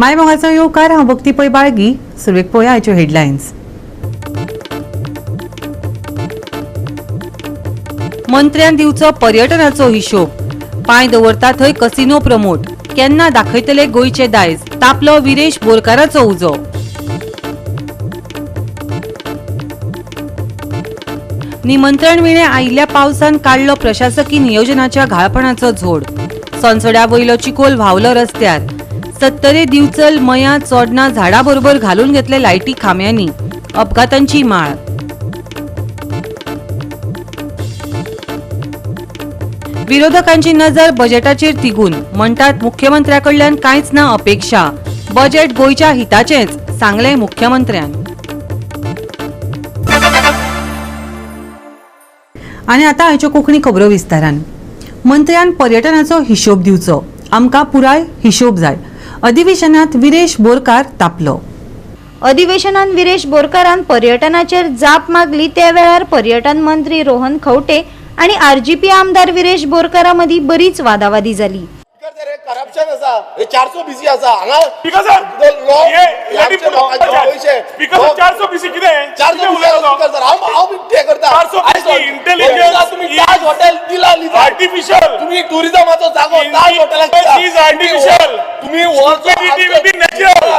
मायमोगाचो येवकार हांव भक्ती पै बाळगी. सुरवेक पळोवया आयच्यो हेडलायन्स. मंत्र्यान दिवचो पर्यटनाचो हिशोब. पांय दवरता थंय कसिनो प्रमोट. केन्ना दाखयतले गोंयचे दायज. तापलो विरेश बोरकाराचो उजो. निमंत्रण मेळे आयिल्ल्या पावसान काडलो प्रशासकी नियोजनाच्या घाळपणाचो झोड. सोनसड्या वयलो चिकोल व्हांवलो रस्त्यार. 70 दिवचल मयां चोडणा झाडा बरोबर घालून घेतले लायटी खांब्यांनी. अपघातांची माळ. विरोधकांची नजर बजेटाचेर तिगून. म्हणटात मुख्यमंत्र्याकडल्यान कांयच ना अपेक्षा. बजेट गोंयच्या हिताचेंच, सांगलें मुख्यमंत्र्यान. आनी आतां आयच्यो कोंकणी खबरो विस्तारान. मंत्र्यान पर्यटनाचो हिशोब दिवचो. आमकां पुराय हिशोब जाय. अधिवेशनात विरेश बोरकार तापलो. अधिवेशनात विरेश बोरकारान पर्यटनाचेर जाप मागली त्या वेळार पर्यटन मंत्री रोहन खंवटे आणि आरजीपी आमदार विरेश बोरकारा मदी बरीच वादावादी जाली. करप्शन आसा, हे 400 बीसी आसा हांगा स्पीकर सर स्पीकर 400 बीसी कितें 400 स्पीकर सर हांव ते करता 400 बीसी इंटेलिजन्स तुम्ही ताज हॉटेल दिला आर्टिफिशियल तुम्ही टुरिझमाचो जागो ताज हॉटेलाक इज आर्टिफिशियल तुम्ही नॅचरल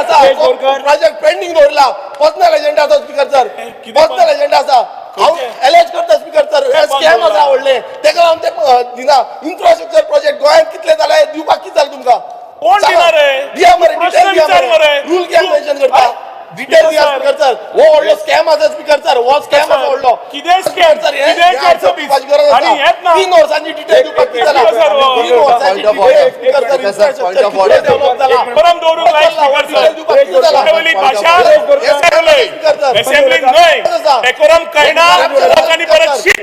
प्रोजेक्ट पेंडिंग दवरला. पर्सनल एजेंडा आसा स्पीकर सर, पर्सनल एजेंडा आसा. हांव एलेज करता स्पीकर सर, हे स्कॅम आसा व्हडले. तेका लागून ते दिना. इन्फ्रास्ट्रक्चर प्रोजेक्ट गोंयांत कितले जाले दिवपाक कितें जालें तुमकां? कोण दिना रे? दिया मरे डिटेल दिया मरे. रूल कित्याक मेन्शन करता? डिटेल दिया स्पीकर सर. हो व्हडलो स्कॅम आसा स्पीकर सर, हो स्कॅम आसा व्हडलो. कितें स्कॅम सर? कितें 400 बीसी आणि हेत ना 3 वर्सांची डिटेल दिवपाक कितें जाला? 3 वर्सांची डिटेल स्पीकर सर इन्फ्रास्ट्रक्चर कितें डेव्हलप जाला? परम दवरूंक लायक स्पीकर सर. केवली भाषा असेंब्लीत न्हय डेकोरम कळना लोकांनी परत शीट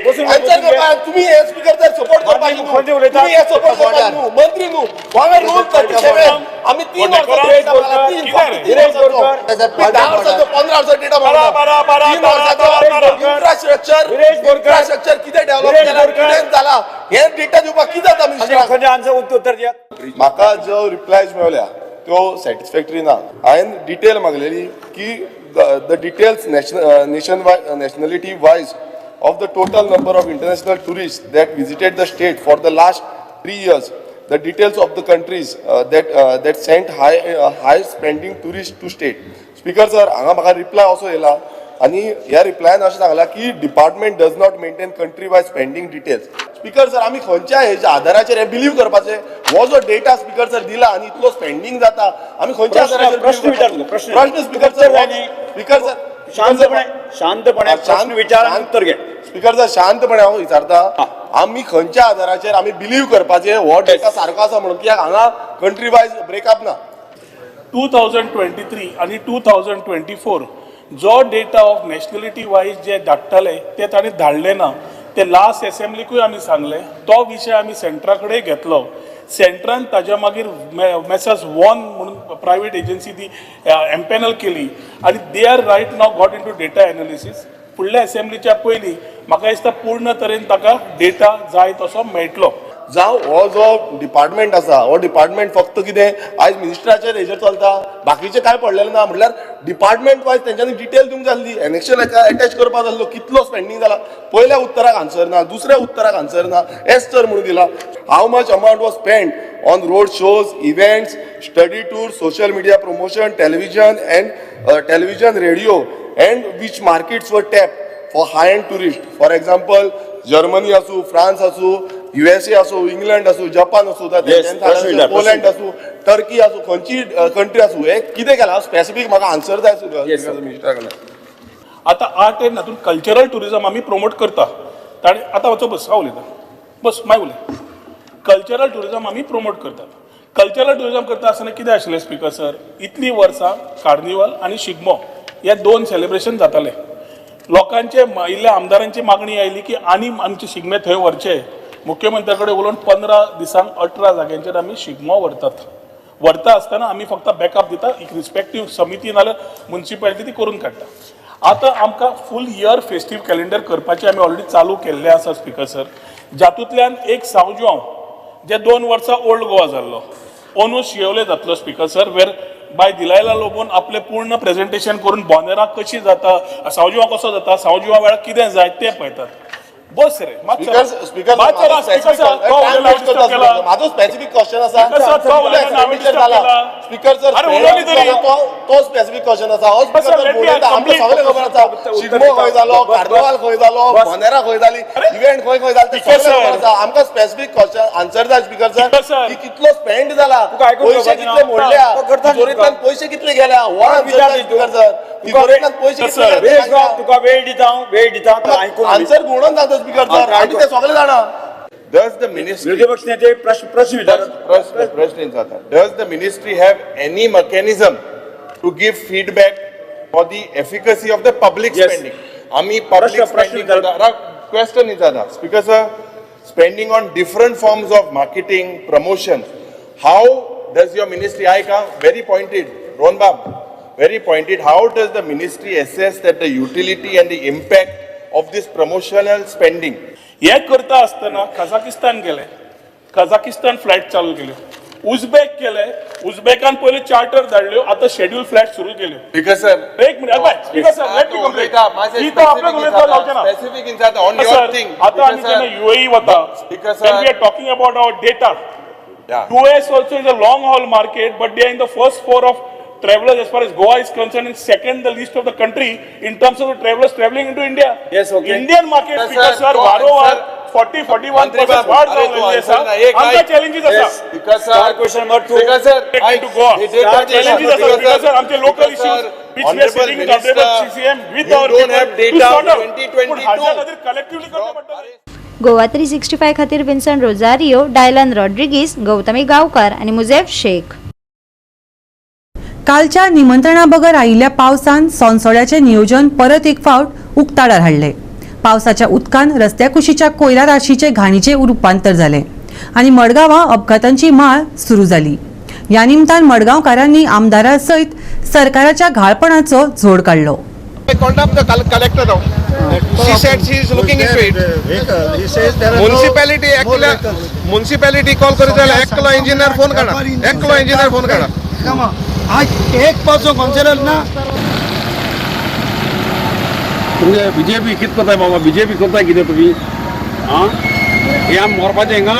तुम्ही हे स्पीकर सर सपोर्ट करपाक तुम्ही हे सपोर्ट करपाक न्हू मंत्री न्हू. हांगा रूल 37 आम्ही 3 वर्सांचो डेटा मागला. 10 वर्सांचो 15 वर्सांचो डेटा मागला. 3 वर्सांचो इन्फ्रास्ट्रक्चर कितें डेव्हलप केला कितें जाला हे डेटा दिवपाक कितें जाता मिनिस्टर? म्हाका जो रिप्लायज मेळ्ळ्या त्यो सॅटिस्फॅक्टरी ना. हांवें डिटेल मागलेली की the details nationality wise of the total number of international tourists that visited the state for the last 3 years, the details of the countries that sent high spending tourists to state. Speaker sir, हांगा म्हाका reply असो येयला आणि ह्या रिप्लायन अशें सांगला की department does not maintain country wise spending details. Speaker sir आमी खंयच्या हेच्या आधाराचेर हे बिलीव करपाचे? हो जो डेटा स्पीकर सर दिला आणि इतलो स्पेंडिंग जाता आमी खंयच्या आधाराचेर प्रश्न स्पीकर सर स्पीकर सर शांतपणे प्रश्न विचार आणि उत्तर घे. स्पीकर सर शांतपणे हांव विचारता आमी खंयच्या आधाराचेर आमी बिलीव करपाचे हो डेटा सारको आसा म्हणून कित्याक हांगा कंट्री वायज ब्रेकअप ना. 2023 आणि 2024 जो डेटा ऑफ नॅशनलिटी वायज जे धाडटले ते ताणें धाडले ना. ते लास्ट असेंब्लीकूय आमी सांगले. तो विशय आमी सेंट्रा कडेन घेतलो. सेंट्रान ताज्या मागीर मेसर्स वॉन म्हणून प्रायवेट एजन्सी ती एम्पॅनल केली आणि they are right now got in to data analysis. फुडल्या असेंब्लीच्या पयलीं म्हाका दिसता पूर्ण तरेन ताका डेटा जाय तसो मेळटलो. जावं हो जो डिपार्टमेंट आसा हो डिपार्टमेंट फक्त कितें आयज मिनिस्टराचेर हेजेर चलता बाकीचे काय पडलेले ना. म्हटल्यार डिपार्टमेंट वायज तेंच्यांनी डिटेल दिवंक जाल्ली. एनेक्शन अटॅच करपाक जाल्लो कितलो स्पेंडिंग जाला पयल्या उत्तराक आन्सर ना, दुसऱ्या उत्तराक आन्सर ना. एस्टर म्हणून दिला. How much amount was spend on road shows, events, study tour, social media promotion, television, radio and which markets were tapped for high-end tourists. For example, Germany असू, France असू, USA असू, England असू, Japan असू, Poland असू, Turkey असू, खंयची country असू हे कितें केला स्पेसिफीक म्हाका आन्सर जाय मिनिस्टरा कडल्यान. आतां आर्ट एंड हातून कल्चरल टुरिझम आमी प्रमोट करता. ताणें आतां वचो बस हांव उलयतां बस माय उलय. कल्चरल टुरिझम आमी प्रमोट करतात. कल्चरल टुरिझम करता आसतना कितें आशिल्लें स्पीकर सर इतलीं वर्सां कार्निवल आनी शिगमो हे 2 सेलिब्रेशन जाताले. लोकांचे इल्ल्या आमदारांची मागणी आयली की आनी आमचे शिगमे थंय व्हरचे. मुख्यमंत्र्या कडेन उलोवन 15 दिसांक 18 जाग्यांचेर आमी शिगमो व्हरतात. व्हरता आसतना आमी फक्त बॅकअप दिता. एक रिस्पेक्टीव समिती नाल्यार म्युनिसिपालिटी ती करून काडटा. आतां आमकां फूल इयर फेस्टीव कॅलेंडर करपाचें आमी ऑलरेडी चालू केल्लें आसा स्पीकर सर. जातूंतल्यान एक सांजवां जे 2 वर्सां ओल्ड गोवा जाल्लो अंदूं शिवोले जातलो स्पीकर सर वेर बाय दिलायला लोगून आपले पूर्ण प्रेझेंटेशन करून बोंदेरां कशी जाता, सावजीवा कसो जाता, सावजीवा वेळार कितें जाय ते पळयतात. बस रे स्पीकर माझो स्पेसिफिक क्वेश्चन आसा स्पीकर सर तो स्पेसिफिक क्वेश्चन आसा हो स्पीकर सर बोलयता आमकां सगळें खबर आसा शिगमो खंय जालो, कार्निवाल खंय जालो, बोंदेरां खंय जाली, इव्हेंट खंय जालो ते सगळें खबर आसा. आमकां स्पेसिफिक क्वेश्चन आन्सर जाय स्पीकर सर की कितलो स्पेंड जाला, पैसे कितले मोडल्या, तिजोरींतल्यान पैसे कितले गेल्या, हो आन्सर स्पीकर सर तिजोरींतल्यान पैसे कितले तुका वेळ दिता आन्सर म्हणून जाता स्पीकर सर आमी ते सगळे जाणा. Does the ministry विरोधी पक्षाचे प्रश्न विचारतात. Does the ministry have any mechanism to give feedback for the efficacy of the public Yes. spending? आम्ही public spending question विचारता. Speaker sir, spending on different forms of marketing, promotion. How does your ministry, very pointed, Ron Bab, very pointed. How does the ministry assess that the utility and the impact of this promotional spending? हे करता असताना कझाकिस्तान गेले, Kazakhstan flight चालू केले, Uzbek केले, उझबेकान पहिले charter धाडल्यो, आता schedule flight सुरू केल्यो. Because sir, एक minute speaker sir let me complete ही तो आपल्या उलयता जावचे ना specific inside on your sir. thing. आता आम्ही जेन्ना UAE वता Speaker sir. when we are talking about our data, Yeah. US also is a long haul market, but they are in the first four of travelers as far as Goa is concerned, and second the least of the country in terms of the travelers traveling into India. Yes, okay. Indian market Sir, speaker sir तो वारंवार answer- 40-41% वाढ अरे जाऊन तो राहिली answer आसा. ना, एक आमकां आहे. challenges आसा. Because sir, question number 2. Speaker sir, To Goa. he did that Challenges issue. आसा speaker sir. आमचे local Speaker issues sir, which we are Honorable sitting with Minister, Honorable CCM with you our don't people have to data sort out. 2022. पण हाच्या खातीर collectively करचें पडटलें. गोवा 365 खातीर विन्संट Rosario, Dylan Rodrigues, Gautami गांवकार आणि मुझेफ शेख. कालच्या निमंत्रणाबगर आयिल्ल्या पावसान सोनसोड्याचे नियोजन परत एक फावट उक्ताडार हाडले. पावसाच्या उदकान रस्त्या कुशीच्या कोयरा राशीचे घाणीचे रूपांतर जाले आणि मडगांवां अपघातांची माळ सुरू जाली. या निमतान मडगांवकारांनी आमदारा सयत सरकाराच्या घाळपणाचो झोड काढलो. I contact the collector now. She said she is looking into it. Municipality call करी जाल्यार एकलो इंजिनियर फोन काडा. आज एक पावसो कॉन्सिडर ना तुमगे बीजेपी कित करताय बाबा, बीजेपी करताय कितें तुम्ही? आं हे आम मरपाचें हिंगा?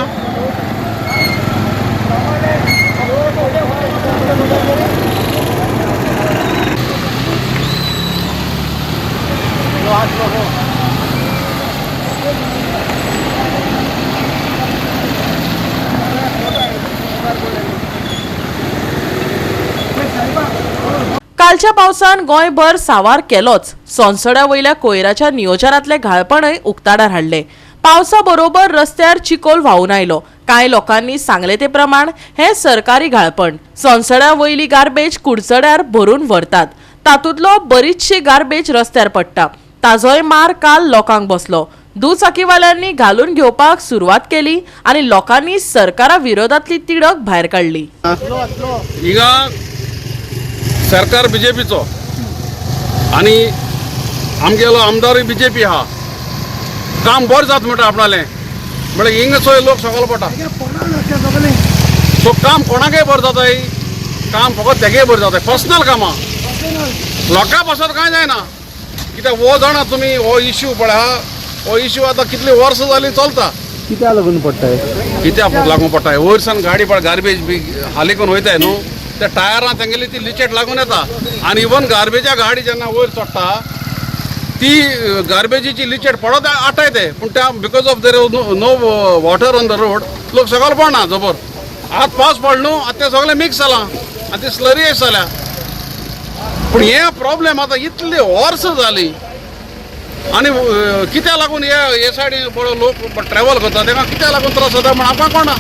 कालच्या पावसान गोंयभर सावार केलोच. सोनसड्या वयल्या कोयराच्या नियोजनातले घाळपणय उक्ताडार हाडले. पावसा बरोबर रस्त्यार चिकोल व्हांवून आयलो. कांय लोकांनी सांगले ते प्रमाण हे सरकारी घाळपण. सोनसड्या वयली गार्बेज कुडचड्यार भरून व्हरतात. तातूंतलो बरीचशी गार्बेज रस्त्यार पडटा. ताजोय मार काल लोकांक बसलो. दुचाकीवाल्यांनी घालून घेवपाक सुरवात केली आणि लोकांनी सरकारा विरोधातली तिडक भायर काडली. हिंगा सरकार बीजेपीचो आणि आमगेलो आमदारूय बीजेपी आहा. काम बरें जाता म्हणटा आपणालें म्हळ्यार हिंगा लोक सगळो पडटा. सो काम कोणाकय बरें जाताय, काम फकत तेगे बरें जाताय. पर्सनल कामां लोकां पासत कांय जायना. कित्याक हो जाणा तुमी हो इश्यू पळय, हो इश्यू आतां कितली वर्सां जालीं चलता. कित्याक लागून पडटाय? कित्याक लागून पडटाय? वयरसान गाडी पळय गार्बेज बी हाली करून वयताय न्हू, त्या टायरां तेंगेली ती लिचेट लागून येता. आनी इवन गार्बेजा गाडी जेन्ना वयर चडटा ती गार्बेजीची लिचेट पडत आटायते. पूण त्या because of there no water on the road लोक सगळो पडना जबर. आतां पावस पडलो न्हू, आतां तें सगळें मिक्स जालां आनी ती स्लरी अशी जाल्या. पूण हे प्रॉब्लेम आतां इतली वर्सां जाली आनी कित्याक लागून हे सायडीन पळय लोक ट्रॅव्हल करता तेका कित्याक लागून त्रास जाता म्हण आमकां कळना.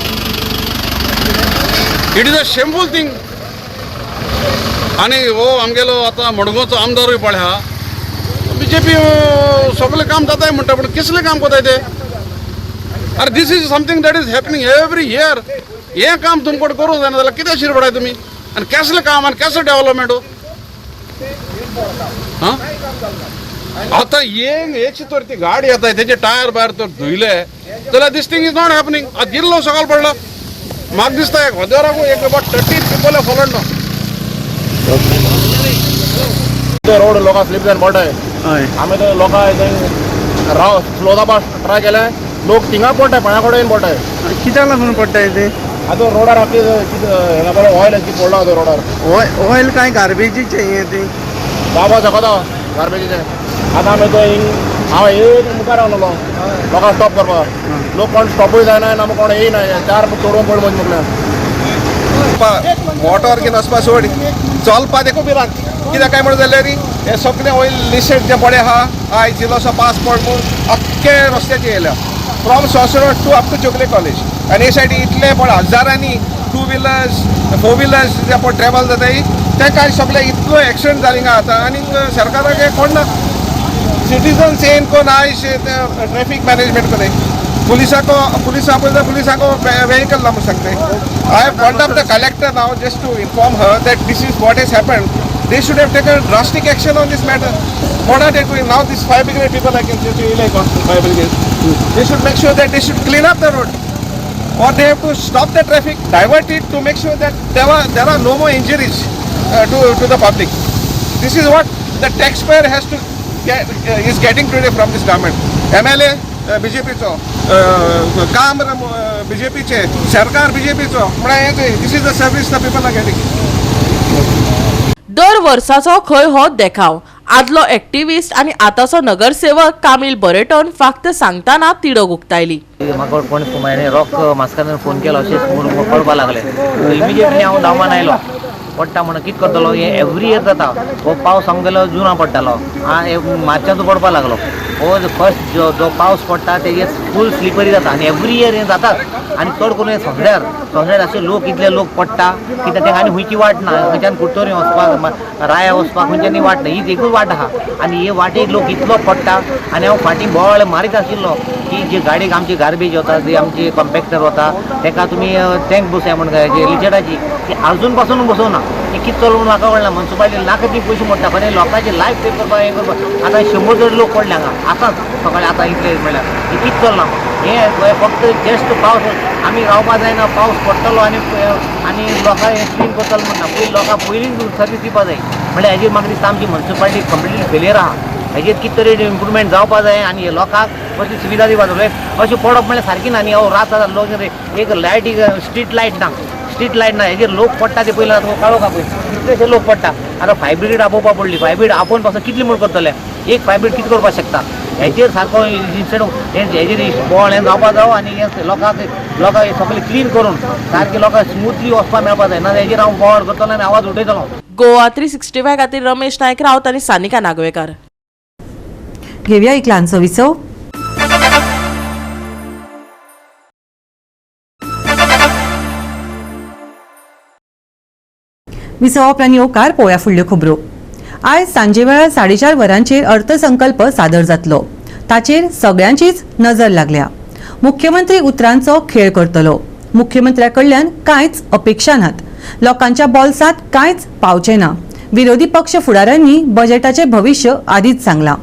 It is a shameful thing. आनी हो आमगेलो आतां मडगांवचो आमदारूय पळय आहा, बीजेपी सगळें काम जाताय म्हणटा पूण कसलें काम कोताय ते? अरे this is something that is happening every year. हें काम तुमकडे करूंक जायना जाल्यार कित्याक शिरपडाय तुमी? आनी कसलें काम आनी कसलें डेव्हलपमेंट? हां आतां एकशी तर ती गाडी येताय तेजे टायर भायर तर धुयले जाल्यार these thing is not happening. आतां गिल्लो सकाळ पडलो. म्हाका दिसता एक हजाराकू एक about 30 people have fallen down. Road लोकांक स्लीप जावन पडटाय हय आमी ते लोकांक राव स्लो जावपाक ट्राय केले लोक थिंगा पडटाय पांया कडेन येवन पडटाय कित्याक लागून पडटाय ते आतां रोडार हांगा बरो ऑयल पडला तो रोडार ऑयल काय गार्बेजीचे हें ते बाबा सकता गार्बेजीचे आतां आमी तो हांव एक मुखार रावलोलो लोकांक स्टॉप करपाक लोक कोण स्टॉपूय जायना ना कोण येयना चार चोडून पड म्हणजे म्हटल्यार मोटोर घेवन वचपा सोड चलपा देखो भिरांत कित्याक काय म्हणून जाल्यार हे सगळे ऑयल लिस्टेड जे पडे आहा आयज इल्लोसो पासपोर्ट म्हूण अख्खे रस्त्याचे येयल्या फ्रॉम सॉसरो to up to Chowgule college आनी हे सायडी इतले पड हजारांनी 2 व्हिलर्स 4 व्हिलर्स जे पड ट्रॅव्हल जाताय ते काय सगळे इतलो एक्सिडेंट जाली हांगा आतां आनी सरकाराक हे कोण ना सिटीजन्स येवन कोण आयज ट्रॅफिक मॅनेजमेंट करे पुलिसा को व्हेकल ना म्हणून सांगते I want of the collector now just to inform her that this is what is happened they should have taken drastic action on this matter. What are they doing now? These fire brigade people, I can say to you like fire brigade, they should make sure that they should clean up the road, or they have to stop the traffic, divert it to make sure that there are no more injuries to the public. This is what the taxpayer has to get is getting today from this government. MLA BJP चो काम BJP चे सरकार BJP चो म्हळ्यार this is the service the people are getting. दर वर्साचो खंय हो देखाव आदलो एक्टिविस्ट आणि आताचो नगरसेवक कामील बरेटन फक्त सांगताना तिडक उक्तायली. म्हाका कोणी फुमायने रॉक मास्कारान फोन केलो अशें कळपा लागले इमिजिएटली हांव धांवून आयलो पडटा म्हणून कितें करतलो हे एवरी इयर जाता हो पावस आमगेलो जुना पडटालो मार्चाचो पडपा लागलो हो फर्स्ट जो पावस पडटा तेजे फूल स्लिपरी जाता आनी एवरी इयर हें जाताच आनी चड करून सोंसड्यार अशे लोक इतले लोक पडटा कित्याक तांकां आनी खंयची वाट ना खंयच्यान कुट्टोरी वचपाक राया वचपाक खंयच्यानी वाट ना हीच एकूच वाट आहा आनी हे वाटेक लोक इतलो पडटा आनी हांव फाटीं बोवाळ मारीत आशिल्लो की जे गाडयेक आमची गार्बेज वता जे आमचे कॉम्पॅक्टर वता ताका तुमी टँक बसया म्हणून जे लिचेडाची ती आजून पासून बसोवना हे कितें चलून म्हाका कळना म्युन्सिपालिटी नाका ती पयशे मोडटा पण हे लोकांचे लायफ सेव करपाक हें करपाक आतां 100 जण लोक पडले हांगा आतांच सकाळीं आतां इतले म्हणल्यार हे कितें चलना हे फक्त जस्ट पावस आमी रावपा जायना पावस पडटलो आनी लोकां हें क्लीन करतलो म्हणटा पयलीं लोकां पयलींच सर्वीस दिवपा जाय म्हणल्यार हेजेर म्हाका दिसता आमची म्युन्सिपालिटी कंप्लिटली फेलियर आहा हेजेर कितें तरी इम्प्रुवमेंट जावपा जाय आनी हे लोकांक कसली सुविधा दिवपा जाय अशें पडप म्हणल्यार सारकी ना न्ही हो रात जाता लोक एक लायट स्ट्रीट लायट ना हेजेर लोक पडटा ते पयलीं आतां काळोखा पळय कितलेशे लोक पडटा आतां फायर ब्रिगेड आपोवपा पडली फायर ब्रिगेड आपोवन पासून कितली म्हूण करतले एक फायर ब्रिगेड कितें करपाक शकता हेजेर सारको इन्स्टेड हेजेर बोवाळ हें जावपा जावो आनी लोकांक सगळें क्लीन करून सारकें लोकांक स्मुथली वचपाक मेळपा जाय ना हेजेर हांव बोवाळ करतलो आनी आवाज उठयतलो. गोवा 365 खातीर रमेश नायक रावत आनी सानिका नागवेकार. घेऊया एक ल्हानसो विसव. विसवप आनी येवकार पळोवया फुडल्यो खबरो. आयज सांजे वेळार 4:30 वरांचेर अर्थसंकल्प सादर जातलो. ताचेर सगळ्यांचीच नजर लागल्या. मुख्यमंत्री उतरांचो खेळ करतलो. मुख्यमंत्र्या कडल्यान कांयच अपेक्षा नात. लोकांच्या बोल्सांत कांयच पावचें ना. विरोधी पक्ष फुडाऱ्यांनी बजेटाचें भविश्य आदींच सांगलां.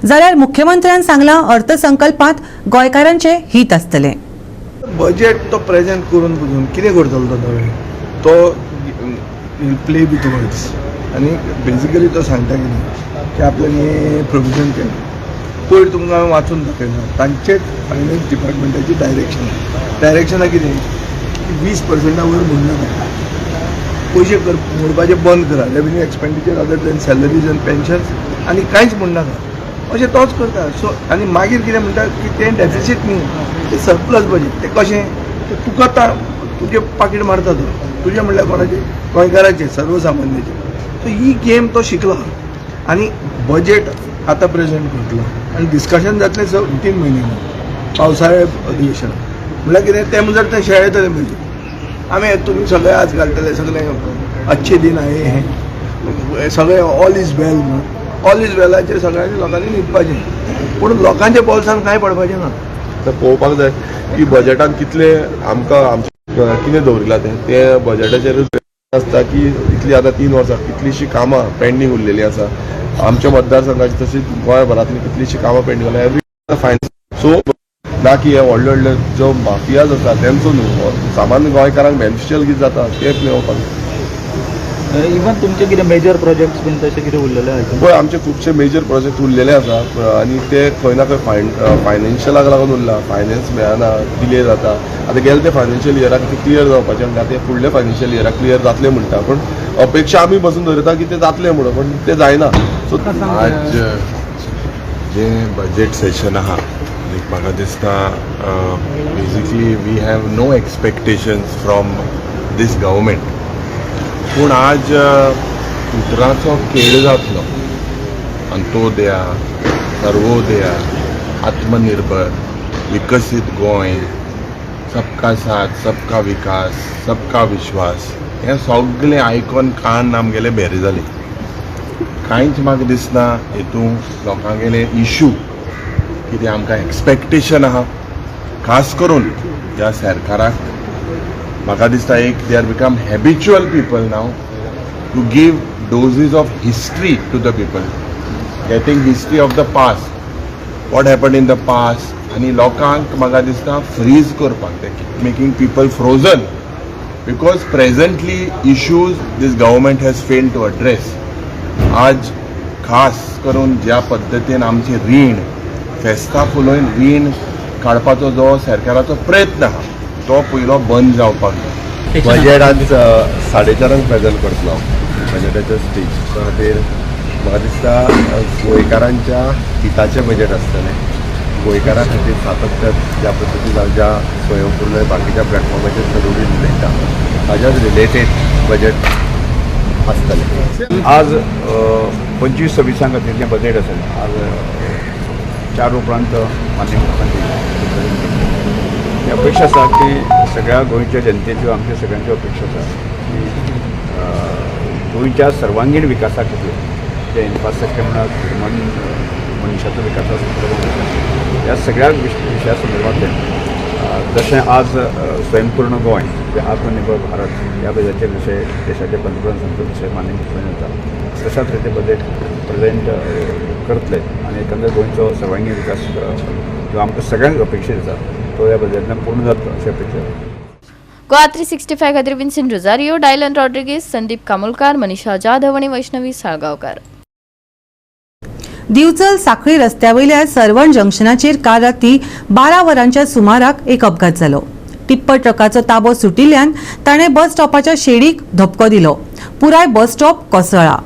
जाल्यार मुख्यमंत्र्यान सांगलां अर्थसंकल्पांत गोंयकारांचें हित आसतलें. बजेट तो प्रेजेंट करून पसून कितें करतलो तो प्ले विथ वर्ड्स आनी बेजिकली तो सांगता कितें की आपल्यान हें प्रोविजन केलें पयर तुमकां हांवें वाचून दाखयलां तांचेच फायनान्स डिपार्टमेंटाची डायरेक्शनां कितें 20% वयर म्हणनाका पयशे मोडपाचें बंद करा revenue expenditure other than salaries and pensions आनी कांयच म्हणनाका अशें तोच करता. सो आनी मागीर कितें म्हणटा की तें डेफिसीट न्ही तें सरप्लस बजेट तें कशें तुका तुजें पाकीट मारता तो तुजें म्हणल्यार कोणाचें गोंयकाराचें सर्वसामान्याचें. सो ही गेम तो शिकला आनी बजेट आतां प्रेजेंट करतलो आनी डिस्कशन जातलें 3 म्हयन्यांनी पावसाळे अधिवेशनाक म्हणल्यार कितें तें जर तें शेळयतलें बजेट आमी तुमी सगळे आज घालतले सगळे अच्छे दिन आहे हे सगळे ऑल इज वेल म्हणून ऑल इज वेलाचेर सगळ्यांनी लोकांनी न्हिदपाचें पूण लोकांच्या बोल्सान कांय पडपाचें ना. पळोवपाक जाय की बजेटान कितले आमकां कितें दवरिलां तें बजेटाचेरूच आसता की इतली आतां 3 वर्सां कितलीशीं कामां पेंडींग उरलेलीं आसा आमच्या मतदारसंघाची तशीच गोंयभरांतली कितलीशीं कामां पेंडींग उरल्या एवरी फायन. सो ना की हे व्हडले व्हडले जो माफियाज आसा तेंचो न्हू सामान्य गोंयकारांक बेनिफिशियल कितें जाता तें पळोवपाक जाय. इवन तुमचे कितें मेजर प्रोजेक्ट्स बीन तशें कितें उरलेले आसा? पळय आमचे खुबशे मेजर प्रोजेक्ट उरलेले आसा आनी ते खंय ना खंय फायनान्शियलाक लागून उरला. फायनान्स मेळना, डिले जाता. आतां गेले ते फायनान्शियल इयराक ते क्लियर जावपाचें म्हणटा ते फुडल्या फायनान्शियल इयराक क्लियर जातले म्हणटा. पूण अपेक्षा आमी बसून धरता की ते जातले म्हणून, पण ते जायना. सो आज जे बजेट सेशन आहा म्हाका दिसता basically we have no expectations from this government. पूण आज उतरांचो खेळ जातलो. अंत्योदया, सर्वोदया, आत्मनिर्भर, विकसीत गोंय, सबका साथ, सबका विकास, सबका विश्वास हें सगळें आयकून कान आमगेले भेरे जाले. कांयच म्हाका दिसना हेतून लोकांगेले इशू कितें आमकां एक्सपेक्टेशन आहा. खास करून ह्या सरकाराक म्हाका दिसता एक they are become habitual people now to give doses of history to the people, getting history of the past, what happen in the past, आनी लोकांक म्हाका दिसता फ्रीज करपाक, ते making people frozen because presently issues this government has failed to address. आज खास करून ज्या पद्दतीन आमचे रीण फेस्ता फुलोवन रीण काडपाचो जो सरकाराचो प्रयत्न आहा तो पयलो बंद जावपाक जाय. बजेट आज 4:30 प्रेझेंट करतलो बजेटाच्या स्टेज खातीर. म्हाका दिसता गोंयकारांच्या हिताचें बजेट आसतलें. गोंयकारां खातीर सातत्यान ज्या पद्दतीन ज्या स्वयंपूर्ण बाकीच्या प्लॅटफॉर्माचेर सगळी उलयता ताच्याच रिलेटेड बजेट आसतलें. आज 25-26 खातीरचें बजेट आसलें. आज 4 उपरांत माननीय मुख्यमंत्री अपेक्षा आसा की सगळ्या गोंयच्या जनतेच्यो आमच्या सगळ्यांच्यो अपेक्षा आसा की गोंयच्या सर्वांगीण विकासा खातीर जे इन्फ्रास्ट्रक्चर म्हणा मनशाचो विकासा संदर्भात ह्या सगळ्या विशया संदर्भांतल्यान जशें आज स्वयंपूर्ण गोंय जे आत्मनिर्भर भारत ह्या बजेटाचे विशय देशाचे पंतप्रधान सांगता विशय माननीय मुख्यमंत्री तशाच तरेचे बजेट प्रेझेंट करतले आनी एकंदर गोंयचो सर्वांगीण विकास जो आमकां सगळ्यांक अपेक्षीत आसा तो ह्या बजेटान पूर्ण जातलो अशी अपेक्षा. गोवा 365 खातीर विन्सेंट रोजारियो, डायलन रॉड्रिगीस, संदीप कामुलकार, मनीषा जाधव आणि वैष्णवी साळगांवकार. दिवचल साखळी रस्त्यावयल्या सरवण जंक्शनाचेर काल राती 12 वरांच्या सुमाराक एक अपघात जालो. टिप्पर ट्रकाचो ताबो सुटिल्ल्यान ताणें बस स्टॉपाच्या शेडीक धपको दिलो. पुराय बस स्टॉप कोसळ्ळा.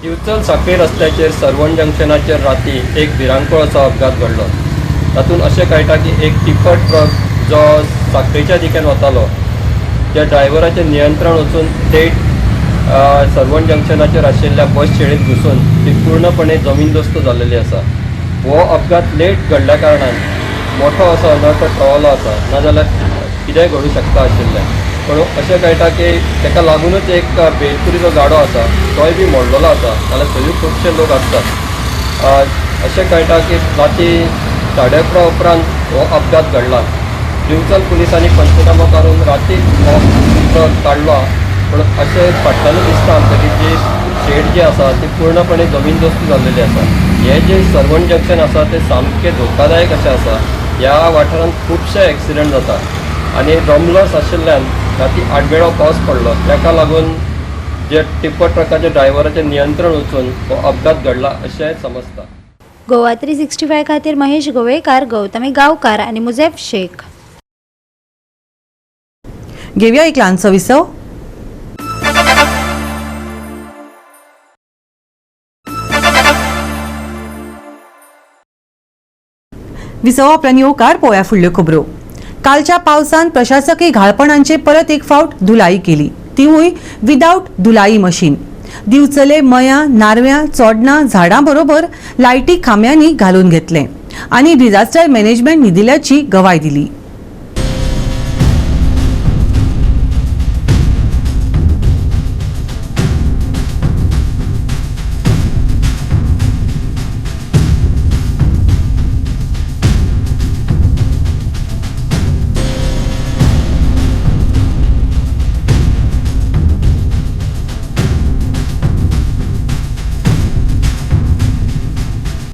दिवचल साखळी रस्त्याचेर सरवण जंक्शनाचेर राती एक भिरांकूळ असो अपघात घडलो. तातूंत अशें कळटा की एक टिप्पर ट्रक जो साखळीच्या दिकेन वतालो त्या ड्रायव्हराचें नियंत्रण वचून थेट सरवण जंक्शनाचेर आशिल्ल्या बस शेळीत घुसून ती पूर्णपणे जमीनदोस्त जाल्लेली आसा. हो अपघात लेट घडल्या कारणान मोठो असो अनर्थ टळलो आसा, नाजाल्यार कितेंय घडूं शकता आशिल्लें. पण अशें कळटा की ताका लागूनच एक बेलपुरीचो गाडो आसा तोय बी मोडलेलो आसा, नाल्यार थंयूय खुबशे लोक आसतात. अशें कळटा की राती 11:30 उपरांत हो अपघात घडला. दिवचल पुलिसांनी पंचनामा करून राती हो ट्रक काडलो. पण अशें फाटल्यानूच दिसता आमकां की जी शेड जी आसा ती पूर्णपणे जमीनदोस्त जाल्लेली आसा. हे जे सरवण जंक्शन आसा ते सामकें धोकादायक अशें आसा. ह्या वाठारांत खुबशे एक्सिडंट जाता आनी रमलस आशिल्ल्यान राती आडवेळो पावस पडलो, ताका लागून जे टिप्पर ट्रकाच्या ड्रायव्हराचें नियंत्रण वचून हो अपघात घडला अशें समजता. गोवा 365 खातीर महेश गोवेकार, गौतमी गांवकार आणि मुजेफ शेख. घेवया एक ल्हानसो विसव. विसवा उपरांत येवकार पळोवया फुडल्यो खबरो. कालच्या पावसान प्रशासकीय घाळपणांचे परत एक फावट धुलाई केली, तिवूय विदाउट धुलाई मशीन. दिवचले मयां, नारव्यां, चोडणां, झाडां बरोबर लायटी खांब्यांनी घालून घेतले आनी डिझास्टर मॅनेजमेंट निधिल्याची गवाय दिली.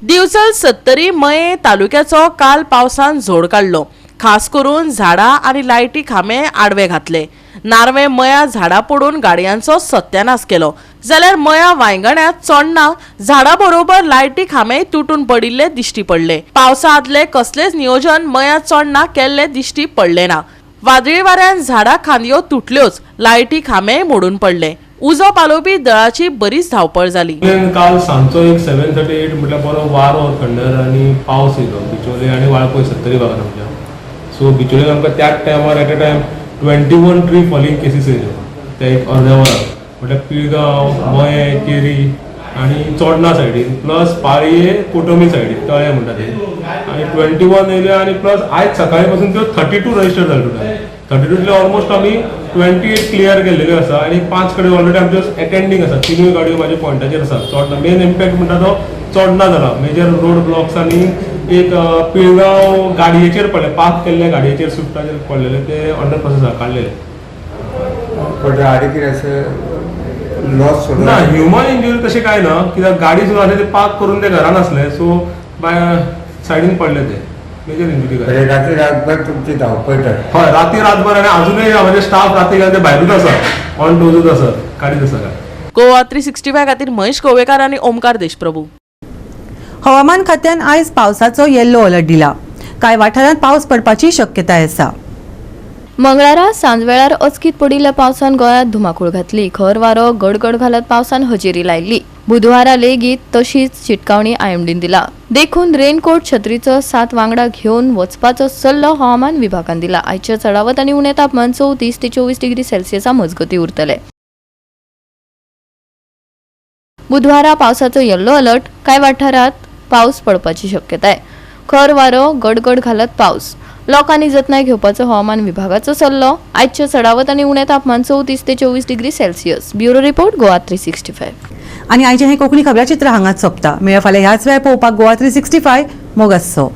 दिवचल 70 मये तालुक्याचो काल पावसान झोड काडलो. खास करून झाडां आनी लायटी खांबे आडवे घातले. नारवे मया झाडां पडून गाडयांचो सत्यानाश केलो, जाल्यार मया वांयगण्यात चोडना झाडां बरोबर लायटी खांबे तुटून पडिल्ले दिश्टी पडले. पावसा आदले कसलेच नियोजन मया चोडना केल्ले दिश्टी पडले ना. वादळी वाऱ्यान झाडां खांदयो तुटल्योच, लायटी खांबे मोडून पडले. उजो पालोवपी दळाची बरीच धावपळ जाली. काल सांजचो एक 7:38 म्हटल्यार बरो वारो थंडर आनी पावस येयलो बिचोले आनी वाळपय 70 भागान आमच्या. सो बिचोलेन आमकां त्याच टायमार at a time 21 tree falling cases येयल्यो ते एक अर्द्या वरान. म्हटल्यार पिळगांव, मये, केरी आनी चोडणा सायडीन प्लस पाळये, कोटमी सायडीन तळे म्हणटा ते आनी 21 येयल्यो आनी प्लस आयज सकाळी पासून त्यो 32 रजिस्टर जाल्यो टोटल. 32तले ऑलमोस्ट आमी 28 क्लियर केल्लेल्यो आसा आनी 5 कडेन ऑलरेडी आमच्यो एटेंडींग आसा. तिनूय गाडयो म्हाज्या पॉयंटाचेर आसा. चोडणा मेन इम्पॅक्ट म्हणटा तो चोडणा जाला. मेजर रोड ब्लॉक्स आनी एक पिळगांव गाडयेचेर पडले, पार्क केल्ले गाडयेचेर स्विफ्टाचेर पडलेले ते अंडर प्रोसेस आसा काडलेले. ना ह्युमन इंजुरी तशें कांय ना, कित्याक गाडी सुद्दां आसले ते पार्क करून ते घरान आसले सो बाय सायडीन पडले ते. मेजर इंजुरी काय रात्री रातभर तुमची धावपळ हय राती रातभर आनी अजूनय म्हाजे स्टाफ राती ते भायरूच आसा, ऑन डोजूच आसा, काडीत आसा काय. गोवा 365 खातीर महेश गोवेकार आनी ओमकार देशप्रभू. हवामान खात्यान आयज पावसाचो येल्लो अलर्ट दिला. कांय वाठारांत पावस पडपाची शक्यताय आसा. मंगळारा सांजवेळार अचकीत पडिल्ल्या पावसान गोंयांत धुमाकूळ घातली. खर वारो गडगड घालत पावसान हजेरी लायिल्ली. बुधवारा लेगीत तशीच चिटकावणी आयएमडीन दिला. देखून रेनकोट, छत्रीचो 7 वांगडा घेवन वचपाचो सल्लो हवामान विभागान दिला. आयच्या चडावत आनी उणें तापमान 34 ते 24 डिग्री सेल्सियसा मजगती उरतले. बुधवारा पावसाचो येल्लो अलर्ट. कांय वाठारांत पावस पडपाची शक्यताय. खर वारो गडगड घालत पावस. लोकांनी जतनाय घेवपाचो हवामान विभागाचो सल्लो. आयच्या चडावत आनी उणें तापमान 34 ते 24 degree Celsius. Bureau report Goa 365. आनी आयचें हें कोंकणी खबराचित्र हांगाच सोंपता. मेळ्या फाल्यां ह्याच वेळार पळोवपाक गोवा 365 मोगाचो.